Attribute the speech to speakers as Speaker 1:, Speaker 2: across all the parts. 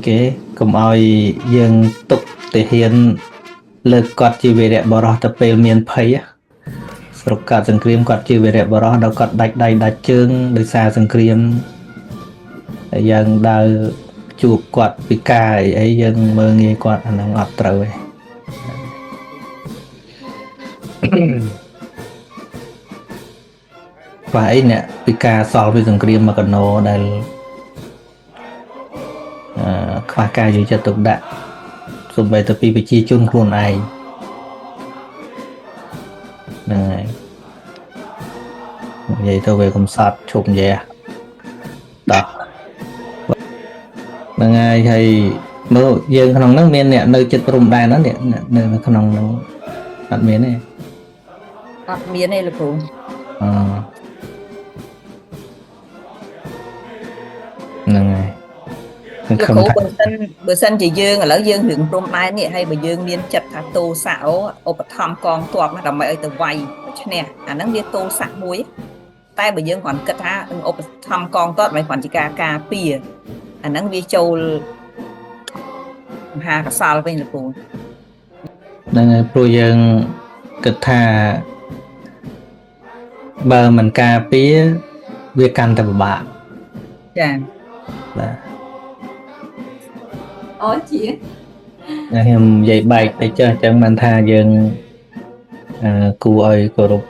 Speaker 1: Kế cùng oi dương tục thể hiện lực quạt chi về đẹp bỏ ra tập bê miền phây á sọc cả sừng cream quạt chi về đẹp bỏ ra đâu quạt đạch đầy đạch chương đời xa sừng cream dân đào chụp quạt pika ấy dân mơ nghe quạt nó ngọt trời và ấy nè pika so với sừng cream mà còn nó đây khoa ca gì cho tục đạn dùng bài tập pi chi chung khuôn ai này vậy tôi về công sát chụp vậy đó là ngày thì mơ dương khăn nước miên nè nơi chất rùm đài nó nè nơi khăn nó đặt miên này
Speaker 2: đặt miên này là cô
Speaker 1: là ngày
Speaker 2: không bữa sân chỉ dương ở lỡ dương hưởng rùm đài nè hay bữa dương miên chặt thả tô xạo ốp thăm con tuột mà đầm mày từ vay nè nó biết tô xạo muối tay bữa dương còn cất ha ốp thăm con tuột mày còn chỉ cà pìa nó biết châu hà cả sao bên là cô
Speaker 1: là ngày pro dương cất thà bờ mình cà pía việc căn tập bạ
Speaker 2: dạ
Speaker 1: là
Speaker 2: chị
Speaker 1: em dạy bài để cho chẳng mình tha dương cô ơi cô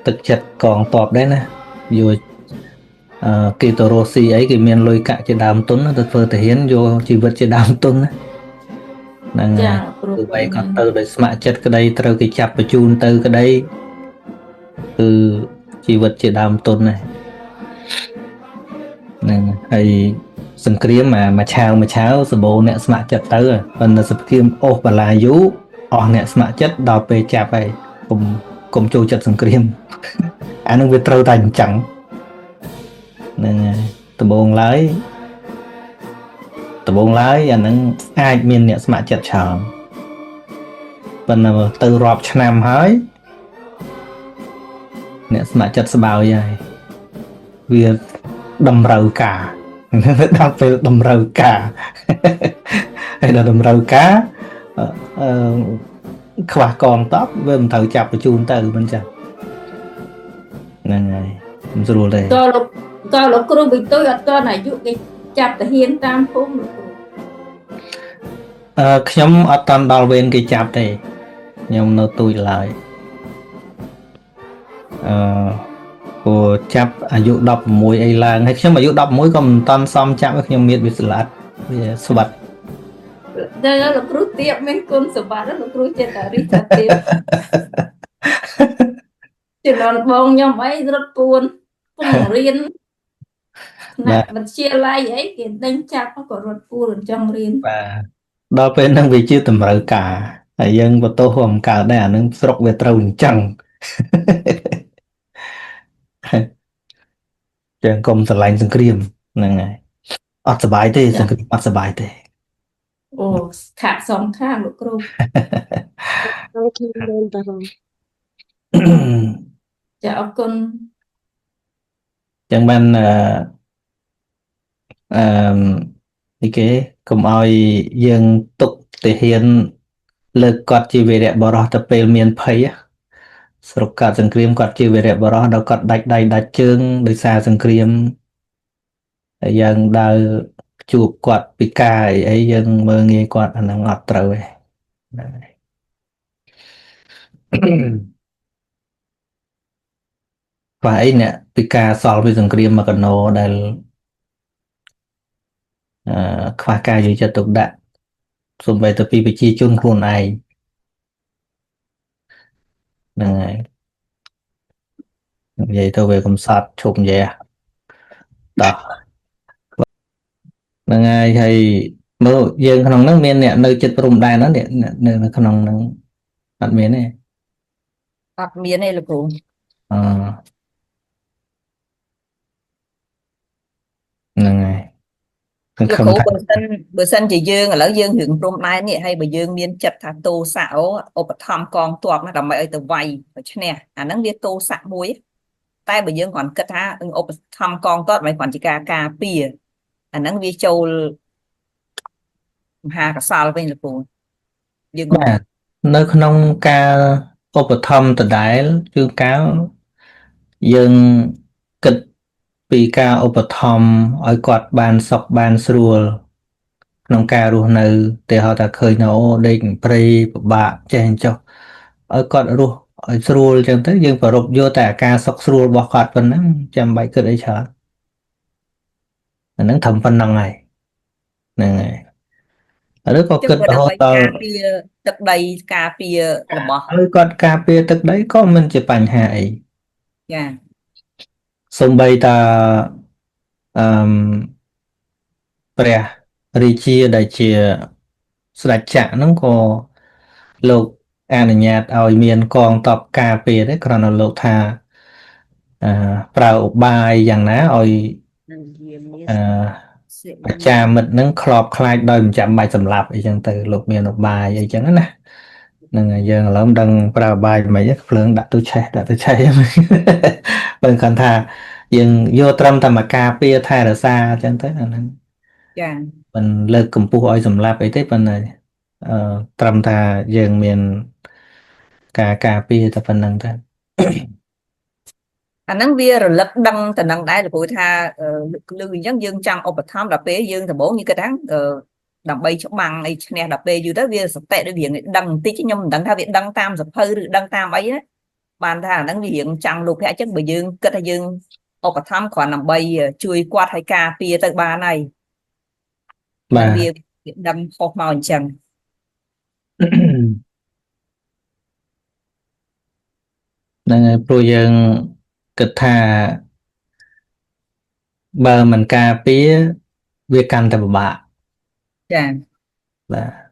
Speaker 1: thực chất còn tọp đấy nè dù Kitorosi ấy cái miền lôi cả trên đàm tuấn nó phơi thể hiện vô chỉ vật trên đàm tuấn là từ vậy còn từ để smart chất cái đây từ cái chập và chun từ cái đây từ chỉ vật trên đàm tuấn này hay sừng kiếm mà cháo sờ bộ nè smart chất tới rồi còn là sừng kiếm ô và là dú nè smart chất đào về chạp này cùng chui chất sừng kiếm anh không biết trâu thành chẳng nên từ buông lái anhនឹងអាចមានអ្នកស្ម័គ្រចិត្តច្រើនប៉ុន្តែទៅរាប់ឆ្នាំហើយអ្នកស្ម័គ្រចិត្តស្បើយហើយវាតម្រូវការដល់ពេលតម្រូវការហើយដល់តម្រូវការខ្វះកងតបវាមិនត្រូវចាប់បញ្ជូនទៅមិនចឹងហ្នឹងហើយមិនស្រួលទេ
Speaker 3: តើលោកគ្រូវិទូអត់តអាយុគេចាប់ទៅហ៊ានតាមភូមិ
Speaker 1: ខ្ញុំអត់តាន់ដល់វេនគេចាប់ទេខ្ញុំនៅទូចឡើយព្រោះចាប់អាយុ16អីឡើងហើយខ្ញុំអាយុ16ក៏មិនតាន់សមចាប់ឲ្យខ្ញុំមានវាស្លាត់វាស្វិត
Speaker 3: តែលោកគ្រូទៀបមានគុណសម្បត្តិលោកគ្រូចេះតែរីកតែទៀបជំនាន់បងខ្ញុំអីរត់ពួនពងរៀនណាវិទ្យាល័យអីគេដេញចាប់ក៏រត់ពួនចង់រៀន
Speaker 1: បាទដល់ពេលហ្នឹងវាជាតម្រូវការហើយយើងបន្ទោសអំកើតដែរអានឹងស្រុកវាត្រូវអញ្ចឹងចឹងកុំស្រឡាញ់សង្គ្រាមហ្នឹងហើយអត់សុបាយទេសង្គ្រាមអត់សុបាយទេ
Speaker 3: អូខាក់សំខាងលោកគ្រូ
Speaker 4: ខ្ញុំមានតារំ
Speaker 3: ចាអរគុណ
Speaker 1: ចឹងបាននេះគេកុំឲ្យយើងទុកទាហានលើកគាត់ជាវីរៈបរិសទៅពេលមានភ័យស្រុកកាត់សង្គ្រាមគាត់ជាវីរៈបរិសដល់គាត់ដាច់ដៃដាច់ជើងដោយសារសង្គ្រាមហើយយើងដើរជួបគាត់ពិការអីយើងមើលងាយគាត់អាហ្នឹងអត់ត្រូវទេvà ấy nè pika so với sừng cream mà còn nó đây khoa ca gì cho tục đạn dùng bài tập pi chi chung khuôn ai này vậy tôi về công sát chụp vậy đó là ngày thì mơ dương khăn nước miên nè nơi chất rùm đài nó nè nơi khăn nó đặt miên này
Speaker 2: đặt miên này là cô
Speaker 1: là ngày
Speaker 2: bữa sân chỉ dương ở lỡ dương hưởng rùm đài nè hay bữa dương miên chặt thả tô xạo ốp thăm con tuột mà đầm mày từ vay nè nó biết tô xạo muối tay bữa dương còn cất ha ốp thăm con tuột mày còn chỉ cà pìa nó biết châu មហាកសលវិញលោកគ្រូយើង
Speaker 1: បាទនៅក្នុងការឧបត្ថម្ភដដែលគឺកាលយើងគិតពីការឧបត្ថម្ភឲ្យគាត់បានសុខបានស្រួលក្នុងការរស់នៅតែហៅថាឃើញថាអូដេកព្រៃពិបាកចេះអញ្ចោះឲ្យគាត់រស់ឲ្យស្រួលអញ្ចឹងទៅយើងប្រពយកតែអាការសុខស្រួលរបស់គាត់ប៉ុណ្ណឹងចាំបាច់គិតអីច្រើនអាហ្នឹងត្រឹមប៉ុណ្ណឹងហើយហ្នឹងហើយឬក៏គិតរហូតដល់
Speaker 2: ការពារទឹកដីការពាររបស់
Speaker 1: ហើយគាត់ការពារទឹកដីក៏មិនជាបញ្ហាអី
Speaker 2: ចា
Speaker 1: សូម្បីតាអឺមព្រះរាជាដែលជាស្ដេចចក្រហ្នឹងក៏លោកអនុញ្ញាតឲ្យមានកងទ័ពការពារដែរគ្រាន់តែលោកថាប្រើឧបាយយ៉ាងណាឲ្យអាចារ្យមិត្តហ្នឹងខ្លោបខ្លាចដោយមិនចាំបាច់សម្លាប់អីចឹងទៅលោកមានឧបាយអីចឹងណាហ្នឹងហើយយើងឥឡូវមិនដឹងប្រើឧបាយមិនហិចភ្លើងដាក់ទៅឆេះបើគាត់ថាយើងយកត្រឹមតែមកការពារថែរក្សាអញ្ចឹងទៅអាហ្នឹង
Speaker 2: ចា
Speaker 1: មិនលើកកម្ពស់ឲ្យសម្លាប់អីទេប៉ុន្តែត្រឹមថាយើងមានការការពារតែប៉ុណ្្នឹងទៅ
Speaker 2: អាហ្នឹងវារលឹកដឹងទៅនឹងដែរលោកគ្រូថាលើអញ្ចឹងយើងចង់ឧបត្ថម្ភដល់ពេលយើងដំបូងយើងគិតថាដើម្បីច្បាំងអីឈ្នះដល់ពេលយូរទៅវាសតិឬវាដឹងបន្តិចខ្ញុំមិនដឹងថាវាដឹងតាមសភៅឬដឹងតាមអីណាបានថាអាហ្នឹងវារៀងចាំងលោកភ័ក្រអញ្ចឹងបើយើងគិតថាយើងឧបត្ថម្ភគ្រាន់ដើម្បីជួយគាត់ឲ្យការពារទៅបានហើយបាទវាដឹងខុសមកអញ្ចឹង
Speaker 1: ហ្នឹងហើយព្រោះយើងគិតថាបើមិនការពារវាកាន់តែពិបាក
Speaker 2: ចា
Speaker 1: បាទ